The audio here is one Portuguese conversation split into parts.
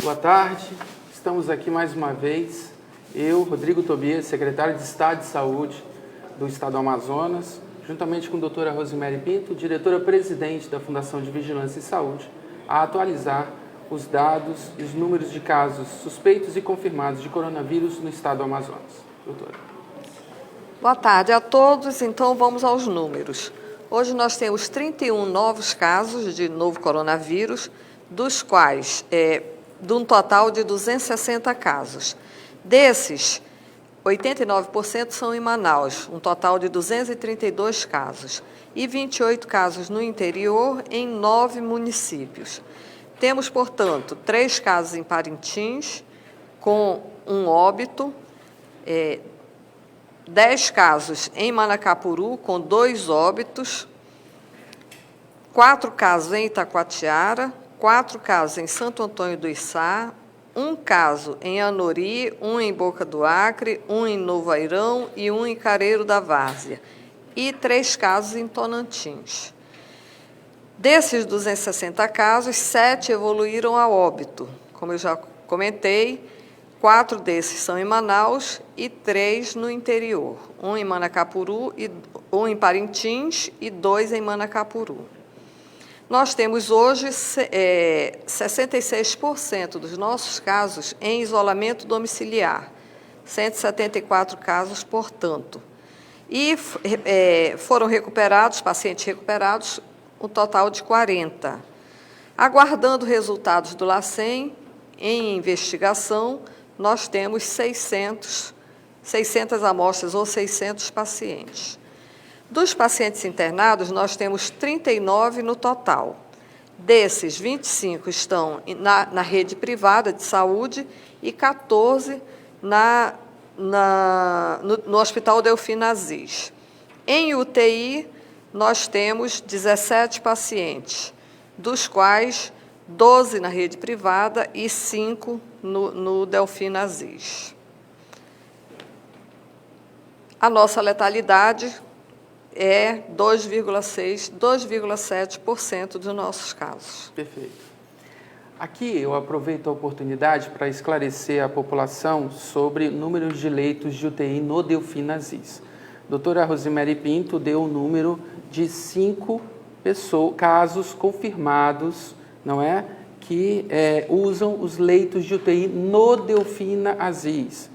Boa tarde, estamos aqui mais uma vez, eu, Rodrigo Tobias, secretário de Estado de Saúde do Estado do Amazonas, juntamente com a doutora Rosemary Pinto, diretora-presidente da Fundação de Vigilância e Saúde, a atualizar os dados e os números de casos suspeitos e confirmados de coronavírus no Estado do Amazonas. Doutora. Boa tarde a todos, então vamos aos números. Hoje nós temos 31 novos casos de novo coronavírus, dos quais, de um total de 260 casos. Desses, 89% são em Manaus, um total de 232 casos, e 28 casos no interior, em 9 municípios. Temos, portanto, 3 casos em Parintins, com um óbito, 10 casos em Manacapuru, com 2 óbitos, 4 casos em Itacoatiara, 4 casos em Santo Antônio do Içá, 1 caso em Anori, 1 em Boca do Acre, 1 em Novo Airão e 1 em Careiro da Várzea, e 3 casos em Tonantins. Desses 260 casos, 7 evoluíram a óbito. Como eu já comentei, 4 desses são em Manaus e 3 no interior. 1 em Manacapuru, 1 em Parintins e 2 em Manacapuru. Nós temos hoje 66% dos nossos casos em isolamento domiciliar, 174 casos, portanto. E foram recuperados, pacientes recuperados, um total de 40. Aguardando resultados do LACEN, em investigação, nós temos 600 amostras ou 600 pacientes. Dos pacientes internados, nós temos 39 no total. Desses, 25 estão na rede privada de saúde e 14 no Hospital Delfim Aziz. Em UTI, nós temos 17 pacientes, dos quais 12 na rede privada e 5 no Delfim Aziz. A nossa letalidade é 2,7% dos nossos casos. Perfeito. Aqui eu aproveito a oportunidade para esclarecer a população sobre números de leitos de UTI no Delfim Aziz. A doutora Rosemary Pinto deu o número de 5 casos confirmados, não é? Que usam os leitos de UTI no Delfim Aziz.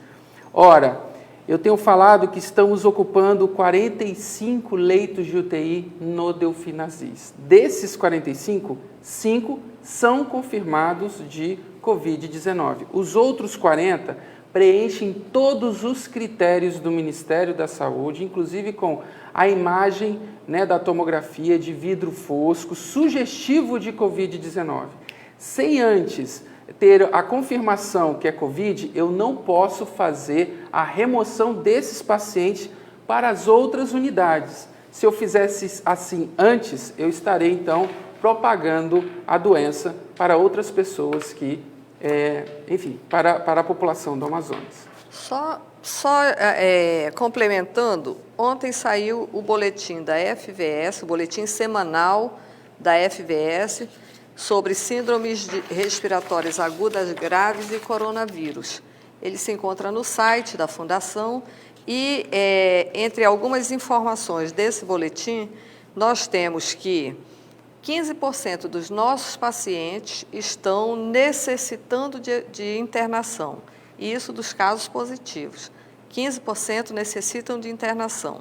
Ora, eu tenho falado que estamos ocupando 45 leitos de UTI no Delfim Aziz. Desses 45, 5 são confirmados de Covid-19. Os outros 40 preenchem todos os critérios do Ministério da Saúde, inclusive com a imagem, da tomografia de vidro fosco, sugestivo de Covid-19. Sem antes ter a confirmação que é Covid, eu não posso fazer a remoção desses pacientes para as outras unidades. Se eu fizesse assim antes, eu estarei, então, propagando a doença para outras pessoas para a população do Amazonas. Só complementando, ontem saiu o boletim da FVS, o boletim semanal da FVS, sobre síndromes respiratórias agudas graves e coronavírus. Ele se encontra no site da Fundação e, entre algumas informações desse boletim, nós temos que 15% dos nossos pacientes estão necessitando de internação, e isso dos casos positivos. 15% necessitam de internação.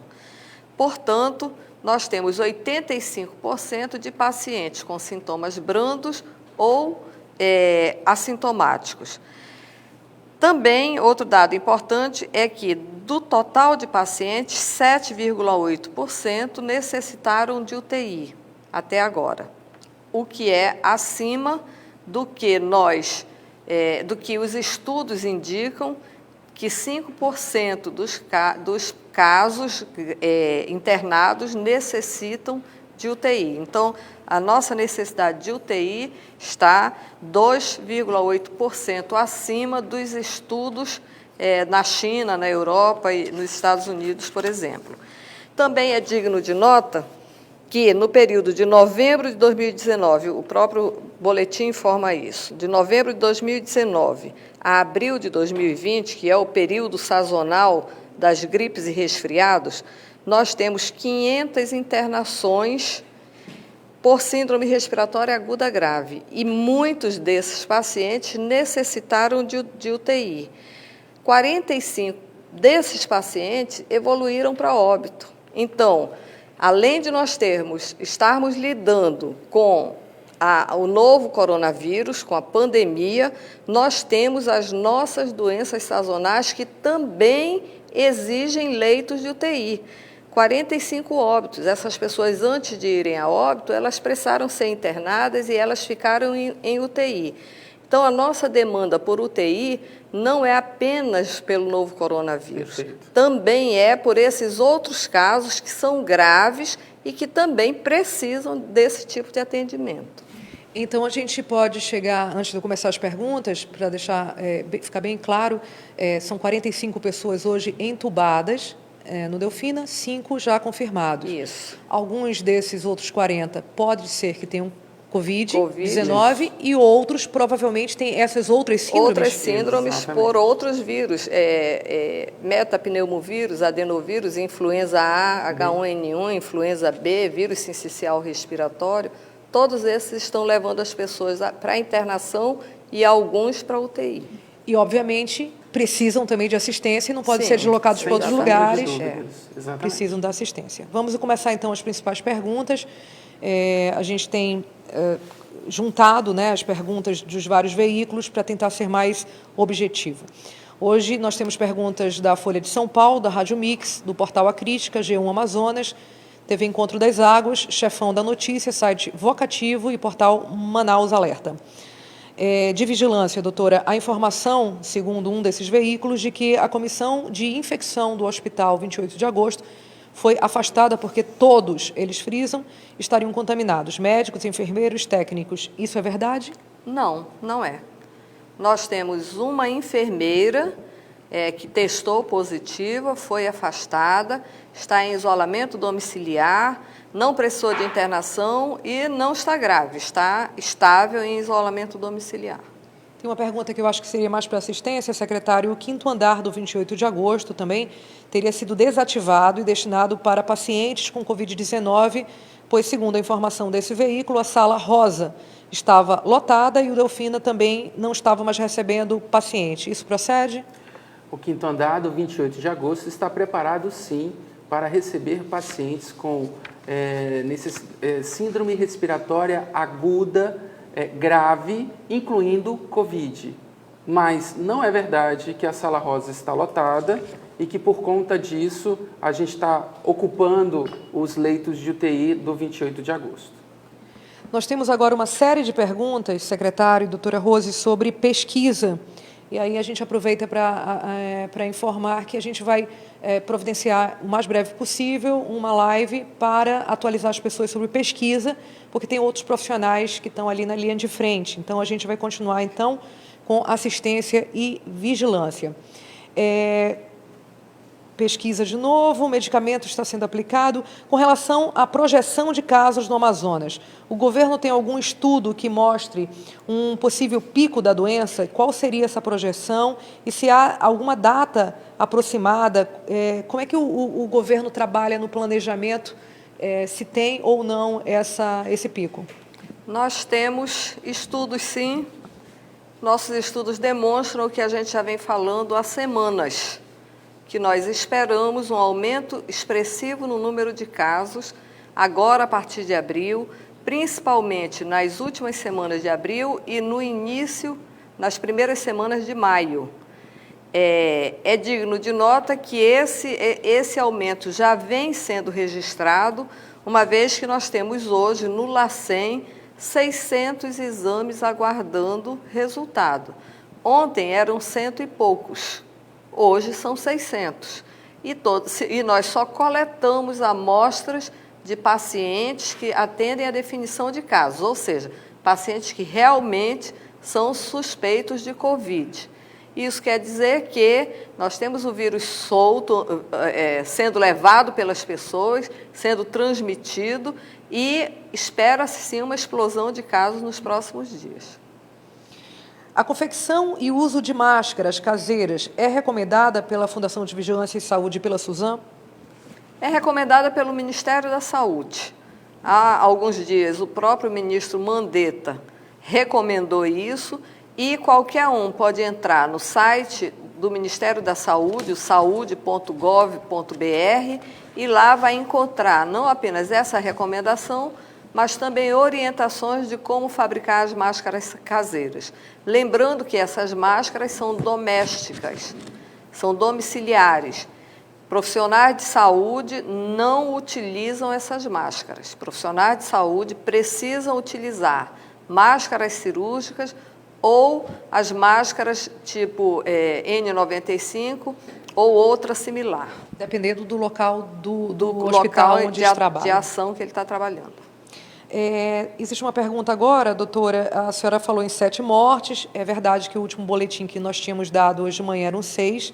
Portanto, nós temos 85% de pacientes com sintomas brandos ou assintomáticos. Também, outro dado importante é que, do total de pacientes, 7,8% necessitaram de UTI até agora, o que é acima do que os estudos indicam, que 5% dos casos internados necessitam de UTI. Então, a nossa necessidade de UTI está 2,8% acima dos estudos na China, na Europa e nos Estados Unidos, por exemplo. Também é digno de nota que no período de novembro de 2019, o próprio boletim informa isso, de novembro de 2019 a abril de 2020, que é o período sazonal das gripes e resfriados, nós temos 500 internações por síndrome respiratória aguda grave, e muitos desses pacientes necessitaram de UTI. 45 desses pacientes evoluíram para óbito. Então, além de nós estarmos lidando com o novo coronavírus, com a pandemia, nós temos as nossas doenças sazonais que também exigem leitos de UTI. 45 óbitos. Essas pessoas, antes de irem a óbito, elas precisaram ser internadas e elas ficaram em UTI. Então, a nossa demanda por UTI não é apenas pelo novo coronavírus. Perfeito. Também é por esses outros casos que são graves e que também precisam desse tipo de atendimento. Então, a gente pode chegar, antes de eu começar as perguntas, para deixar ficar bem claro, são 45 pessoas hoje entubadas no Delfina, 5 já confirmados. Isso. Alguns desses outros 40 pode ser que tenham Covid-19 e outros provavelmente têm essas outras síndromes. Outras síndromes Exatamente. por outros vírus, metapneumovírus, adenovírus, influenza A, H1N1, influenza B, vírus sincicial respiratório, todos esses estão levando as pessoas para a internação e alguns para a UTI. E, obviamente, precisam também de assistência e não podem Sim, ser deslocados sem para outros sombra de lugares. dúvidas. Exatamente. Precisam da assistência. Vamos começar, então, as principais perguntas. A gente tem juntado, né, as perguntas dos vários veículos para tentar ser mais objetivo. Hoje nós temos perguntas da Folha de São Paulo, da Rádio Mix, do Portal A Crítica, G1 Amazonas, TV Encontro das Águas, Chefão da Notícia, site Vocativo e Portal Manaus Alerta. De vigilância, doutora, a informação, segundo um desses veículos, de que a comissão de infecção do Hospital 28 de Agosto foi afastada porque todos, eles frisam, estariam contaminados, médicos, enfermeiros, técnicos. Isso é verdade? Não, não é. Nós temos uma enfermeira que testou positiva, foi afastada, está em isolamento domiciliar, não precisou de internação e não está grave, está estável em isolamento domiciliar. Tem uma pergunta que eu acho que seria mais para assistência, secretário. O 5º andar do 28 de agosto também teria sido desativado e destinado para pacientes com Covid-19, pois, segundo a informação desse veículo, a sala rosa estava lotada e o Delfina também não estava mais recebendo paciente. Isso procede? O 5º andar do 28 de agosto está preparado, sim, para receber pacientes com síndrome respiratória aguda, grave, incluindo Covid. Mas não é verdade que a sala rosa está lotada e que, por conta disso, a gente está ocupando os leitos de UTI do 28 de agosto. Nós temos agora uma série de perguntas, secretário e doutora Rose, sobre pesquisa. E aí a gente aproveita para informar que a gente vai providenciar o mais breve possível uma live para atualizar as pessoas sobre pesquisa, porque tem outros profissionais que estão ali na linha de frente. Então, a gente vai continuar, então, com assistência e vigilância. Pesquisa de novo, o medicamento está sendo aplicado. Com relação à projeção de casos no Amazonas, o governo tem algum estudo que mostre um possível pico da doença? Qual seria essa projeção? E se há alguma data aproximada, como é que o governo trabalha no planejamento, se tem ou não esse pico? Nós temos estudos, sim. Nossos estudos demonstram o que a gente já vem falando há semanas, que nós esperamos um aumento expressivo no número de casos, agora a partir de abril, principalmente nas últimas semanas de abril e no início, nas primeiras semanas de maio. É digno de nota que esse aumento já vem sendo registrado, uma vez que nós temos hoje no LACEN 600 exames aguardando resultado. Ontem eram 100 e poucos. Hoje são 600. E nós só coletamos amostras de pacientes que atendem à definição de casos, ou seja, pacientes que realmente são suspeitos de Covid. Isso quer dizer que nós temos o vírus solto, sendo levado pelas pessoas, sendo transmitido, e espera-se sim uma explosão de casos nos próximos dias. A confecção e uso de máscaras caseiras é recomendada pela Fundação de Vigilância e Saúde e pela Suzam? É recomendada pelo Ministério da Saúde. Há alguns dias, o próprio ministro Mandetta recomendou isso e qualquer um pode entrar no site do Ministério da Saúde, o saude.gov.br, e lá vai encontrar não apenas essa recomendação, mas também orientações de como fabricar as máscaras caseiras. Lembrando que essas máscaras são domésticas, são domiciliares. Profissionais de saúde não utilizam essas máscaras. Profissionais de saúde precisam utilizar máscaras cirúrgicas ou as máscaras tipo N95 ou outra similar. Dependendo do local do hospital onde ele trabalha. De ação que ele está trabalhando. Existe uma pergunta agora, doutora. A senhora falou em 7 mortes. É verdade que o último boletim que nós tínhamos dado hoje de manhã eram 6.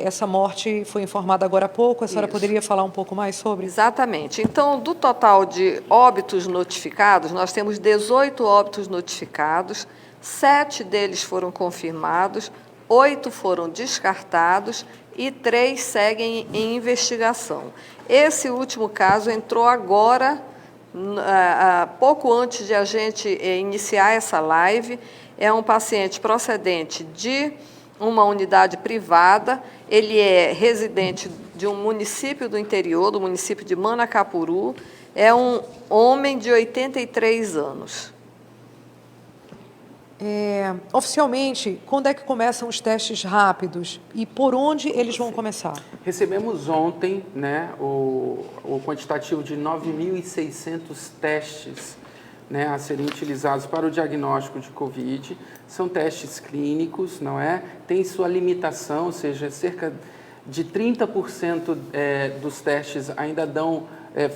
Essa morte foi informada agora há pouco. A senhora poderia falar um pouco mais sobre? Exatamente. Então, do total de óbitos notificados, nós temos 18 óbitos notificados, 7 deles foram confirmados, 8 foram descartados e 3 seguem em investigação. Esse último caso entrou agora, pouco antes de a gente iniciar essa live. É um paciente procedente de uma unidade privada, ele é residente de um município do interior, do município de Manacapuru, é um homem de 83 anos. Oficialmente, quando é que começam os testes rápidos e por onde eles vão começar? Recebemos ontem, né, o quantitativo de 9.600 testes, né, a serem utilizados para o diagnóstico de Covid. São testes clínicos, não é? Tem sua limitação, ou seja, cerca de 30% dos testes ainda dão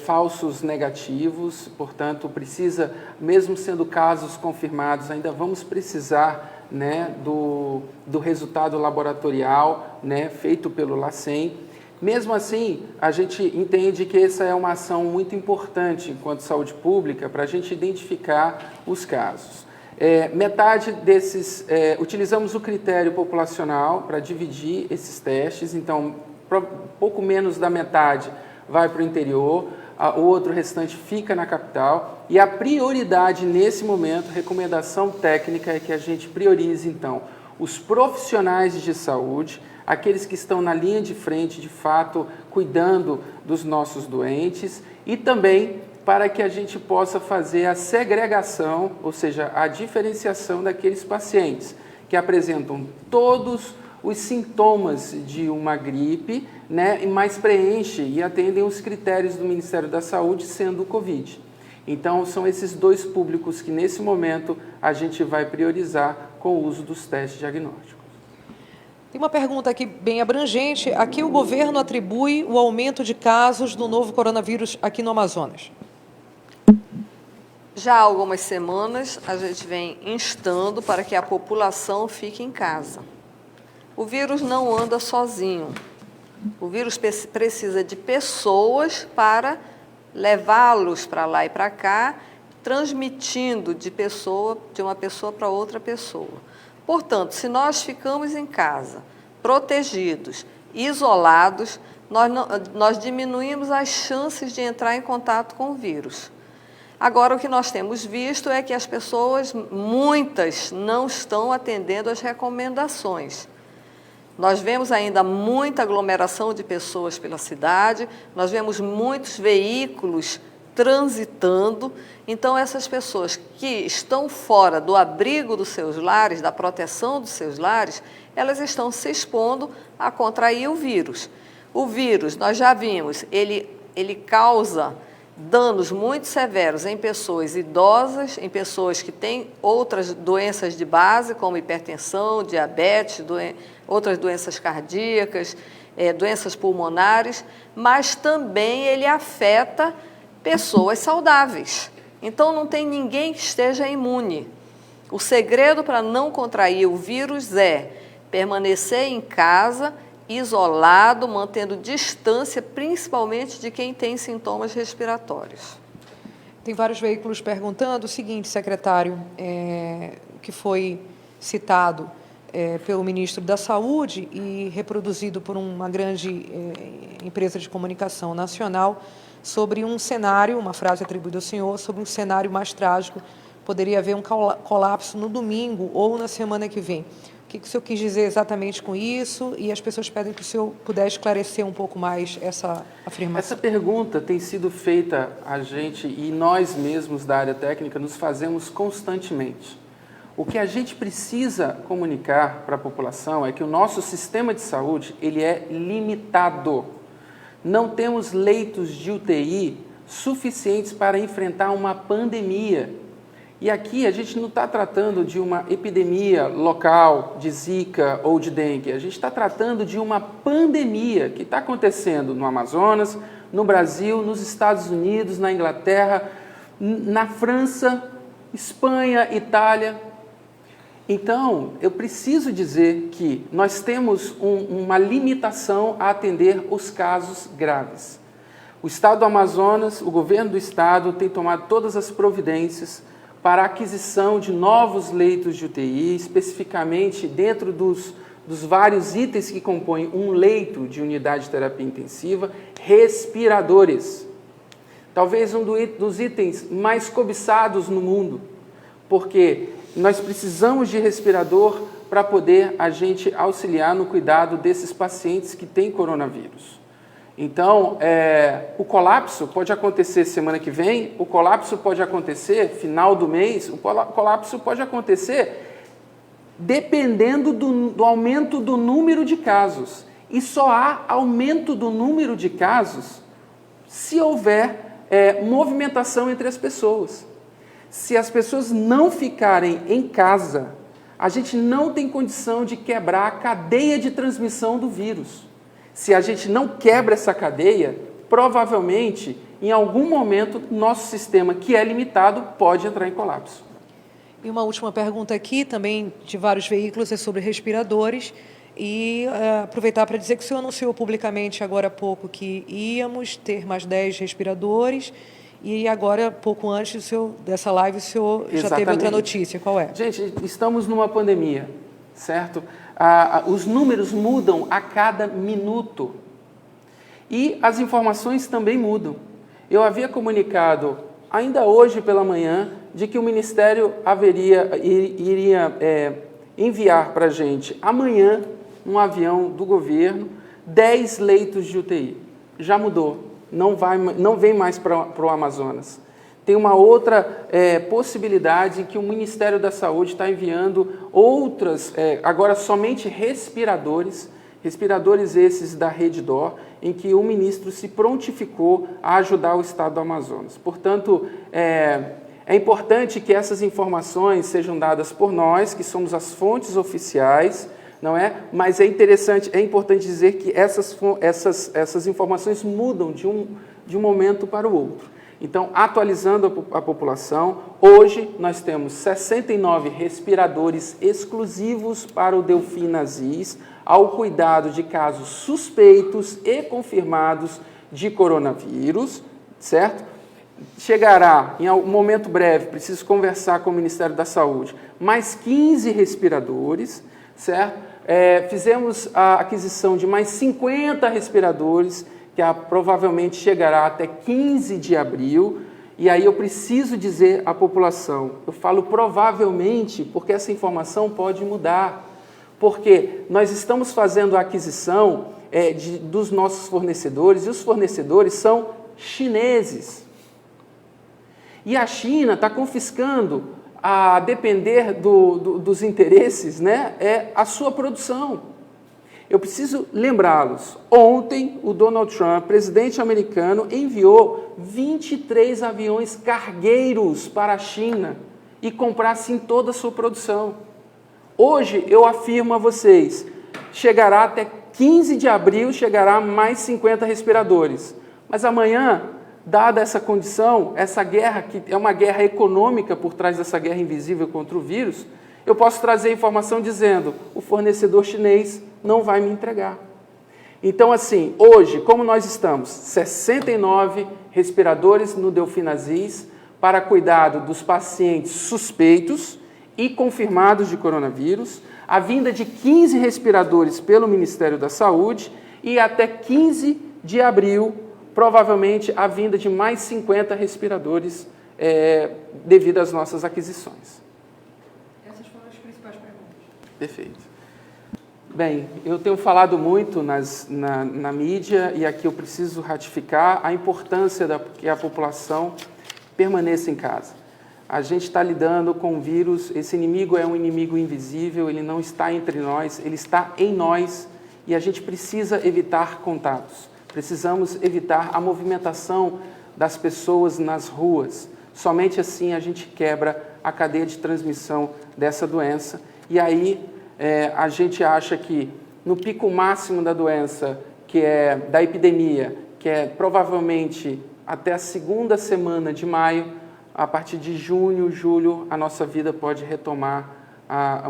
falsos negativos, portanto, precisa, mesmo sendo casos confirmados, ainda vamos precisar, né, do resultado laboratorial, né, feito pelo LACEN. Mesmo assim, a gente entende que essa é uma ação muito importante enquanto saúde pública para a gente identificar os casos. Metade desses, utilizamos o critério populacional para dividir esses testes, então pouco menos da metade vai para o interior, o outro restante fica na capital, e a prioridade nesse momento, recomendação técnica, é que a gente priorize então os profissionais de saúde, aqueles que estão na linha de frente, de fato, cuidando dos nossos doentes, e também para que a gente possa fazer a segregação, ou seja, a diferenciação daqueles pacientes que apresentam todos os sintomas de uma gripe, né, mas preenchem e atendem os critérios do Ministério da Saúde, sendo o Covid. Então, são esses dois públicos que, nesse momento, a gente vai priorizar com o uso dos testes diagnósticos. Tem uma pergunta aqui bem abrangente. A que o governo atribui o aumento de casos do novo coronavírus aqui no Amazonas? Já há algumas semanas, a gente vem instando para que a população fique em casa. O vírus não anda sozinho. O vírus precisa de pessoas para levá-los para lá e para cá, transmitindo de uma pessoa para outra pessoa. Portanto, se nós ficamos em casa, protegidos, isolados, nós diminuímos as chances de entrar em contato com o vírus. Agora, o que nós temos visto é que as pessoas, muitas, não estão atendendo às recomendações. Nós vemos ainda muita aglomeração de pessoas pela cidade, nós vemos muitos veículos transitando. Então, essas pessoas que estão fora do abrigo dos seus lares, da proteção dos seus lares, elas estão se expondo a contrair o vírus. O vírus, nós já vimos, ele causa danos muito severos em pessoas idosas, em pessoas que têm outras doenças de base, como hipertensão, diabetes, outras doenças cardíacas, doenças pulmonares, mas também ele afeta pessoas saudáveis. Então, não tem ninguém que esteja imune. O segredo para não contrair o vírus é permanecer em casa, isolado, mantendo distância, principalmente de quem tem sintomas respiratórios. Tem vários veículos perguntando o seguinte, secretário, que foi citado pelo ministro da Saúde e reproduzido por uma grande empresa de comunicação nacional, sobre um cenário, uma frase atribuída ao senhor, sobre um cenário mais trágico, poderia haver um colapso no domingo ou na semana que vem. O que o senhor quis dizer exatamente com isso? E as pessoas pedem que o senhor pudesse esclarecer um pouco mais essa afirmação. Essa pergunta tem sido feita a gente e nós mesmos da área técnica nos fazemos constantemente. O que a gente precisa comunicar para a população é que o nosso sistema de saúde ele é limitado. Não temos leitos de UTI suficientes para enfrentar uma pandemia. E aqui a gente não está tratando de uma epidemia local, de Zika ou de dengue. A gente está tratando de uma pandemia que está acontecendo no Amazonas, no Brasil, nos Estados Unidos, na Inglaterra, na França, Espanha, Itália. Então, eu preciso dizer que nós temos uma limitação a atender os casos graves. O Estado do Amazonas, o governo do Estado, tem tomado todas as providências para a aquisição de novos leitos de UTI, especificamente dentro dos vários itens que compõem um leito de unidade de terapia intensiva, respiradores. Talvez um dos itens mais cobiçados no mundo, porque nós precisamos de respirador para poder a gente auxiliar no cuidado desses pacientes que têm coronavírus. Então, o colapso pode acontecer semana que vem, o colapso pode acontecer final do mês, o colapso pode acontecer dependendo do aumento do número de casos. E só há aumento do número de casos se houver movimentação entre as pessoas. Se as pessoas não ficarem em casa, a gente não tem condição de quebrar a cadeia de transmissão do vírus. Se a gente não quebra essa cadeia, provavelmente, em algum momento, nosso sistema, que é limitado, pode entrar em colapso. E uma última pergunta aqui, também de vários veículos, é sobre respiradores. E aproveitar para dizer que o senhor anunciou publicamente agora há pouco que íamos ter mais 10 respiradores. E agora, pouco antes dessa live, o senhor já teve outra notícia. Qual é? Gente, estamos numa pandemia, certo? Os números mudam a cada minuto. E as informações também mudam. Eu havia comunicado, ainda hoje pela manhã, de que o Ministério iria enviar para a gente, amanhã, um avião do governo, 10 leitos de UTI. Já mudou. Não vem mais para o Amazonas. Tem uma outra possibilidade em que o Ministério da Saúde está enviando outras, agora somente respiradores esses da Rede DOR, em que o ministro se prontificou a ajudar o Estado do Amazonas. Portanto, é importante que essas informações sejam dadas por nós, que somos as fontes oficiais, não é? Mas é importante dizer que essas informações mudam de um momento para o outro. Então, atualizando a população, hoje nós temos 69 respiradores exclusivos para o Delfim Aziz, ao cuidado de casos suspeitos e confirmados de coronavírus, certo? Chegará, em um momento breve, preciso conversar com o Ministério da Saúde, mais 15 respiradores, certo? Fizemos a aquisição de mais 50 respiradores, que provavelmente chegará até 15 de abril, e aí eu preciso dizer à população, eu falo provavelmente, porque essa informação pode mudar, porque nós estamos fazendo a aquisição dos nossos fornecedores, e os fornecedores são chineses. E a China está confiscando, a depender dos interesses, né, a sua produção. Eu preciso lembrá-los, ontem o Donald Trump, presidente americano, enviou 23 aviões cargueiros para a China e comprasse em toda a sua produção. Hoje, eu afirmo a vocês, chegará até 15 de abril, chegará mais 50 respiradores. Mas amanhã, dada essa condição, essa guerra, que é uma guerra econômica por trás dessa guerra invisível contra o vírus, eu posso trazer informação dizendo, o fornecedor chinês não vai me entregar. Então, assim, hoje, como nós estamos, 69 respiradores no Delfim Aziz, para cuidado dos pacientes suspeitos e confirmados de coronavírus, a vinda de 15 respiradores pelo Ministério da Saúde e até 15 de abril, provavelmente a vinda de mais 50 respiradores devido às nossas aquisições. Essas foram as principais perguntas. Perfeito. Bem, eu tenho falado muito na mídia e aqui eu preciso ratificar a importância que a população permaneça em casa. A gente está lidando com um vírus, esse inimigo é um inimigo invisível, ele não está entre nós, ele está em nós e a gente precisa evitar contatos. Precisamos evitar a movimentação das pessoas nas ruas. Somente assim a gente quebra a cadeia de transmissão dessa doença. E aí a gente acha que no pico máximo da doença, que é da epidemia, que é provavelmente até a segunda semana de maio, a partir de junho, julho, a nossa vida pode retomar a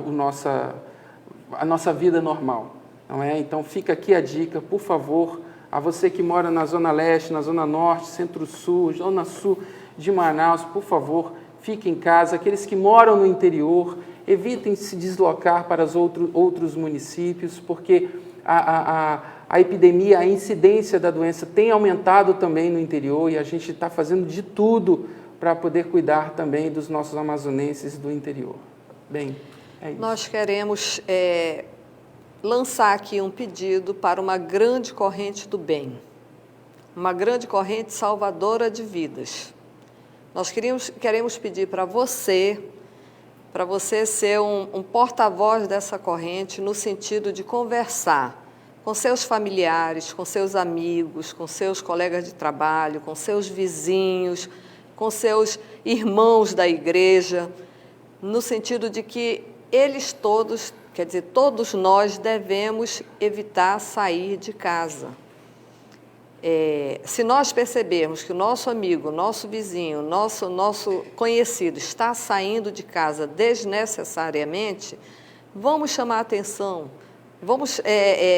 nossa vida normal. Não é? Então fica aqui a dica, por favor, a você que mora na Zona Leste, na Zona Norte, Centro-Sul, Zona Sul de Manaus, por favor, fique em casa. Aqueles que moram no interior, evitem se deslocar para os outros municípios, porque a epidemia, a incidência da doença tem aumentado também no interior e a gente está fazendo de tudo para poder cuidar também dos nossos amazonenses do interior. Bem, é isso. Nós queremos lançar aqui um pedido para uma grande corrente do bem, uma grande corrente salvadora de vidas. Nós queremos pedir para você ser um porta-voz dessa corrente no sentido de conversar com seus familiares, com seus amigos, com seus colegas de trabalho, com seus vizinhos, com seus irmãos da igreja, no sentido de que eles todos, quer dizer, todos nós devemos evitar sair de casa. Se nós percebermos que o nosso amigo, nosso vizinho, nosso conhecido está saindo de casa desnecessariamente, vamos chamar a atenção, vamos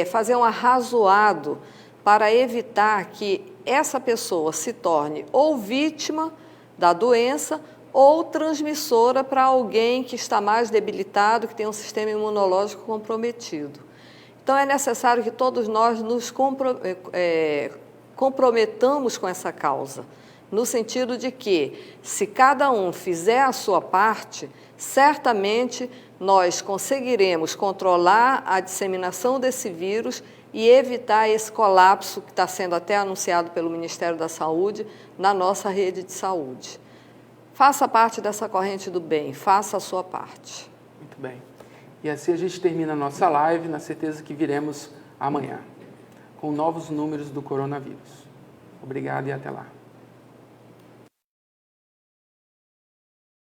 fazer um arrazoado para evitar que essa pessoa se torne ou vítima da doença ou transmissora para alguém que está mais debilitado, que tem um sistema imunológico comprometido. Então, é necessário que todos nós nos comprometamos com essa causa, no sentido de que, se cada um fizer a sua parte, certamente nós conseguiremos controlar a disseminação desse vírus e evitar esse colapso que está sendo até anunciado pelo Ministério da Saúde na nossa rede de saúde. Faça parte dessa corrente do bem, faça a sua parte. Muito bem. E assim a gente termina a nossa live, na certeza que viremos amanhã com novos números do coronavírus. Obrigado e até lá.